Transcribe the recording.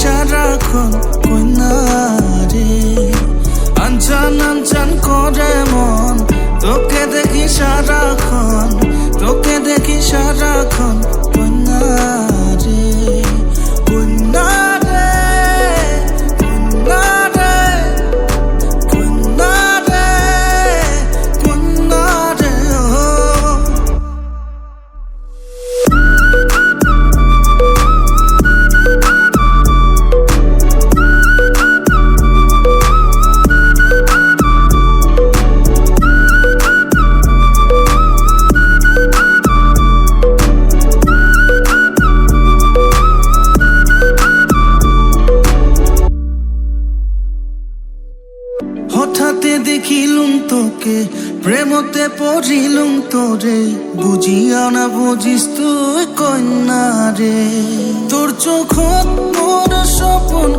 সারাক্ষণ কন্যা রে। আনচান আনচান করে মন, তোকে দেখি সারাক্ষণ, তোকে দেখি সারাক্ষণ কন্যা রে, কন্যা রে, কন্যা রে, কন্যা রে, কন্যা রে ও। হঠাৎ দেখিলুম তোকে, প্রেমতে পড়িলুম তোরে, বুঝিয়া না বুঝিস তুই কন্যা রে। তোর চোখত মোর স্বপন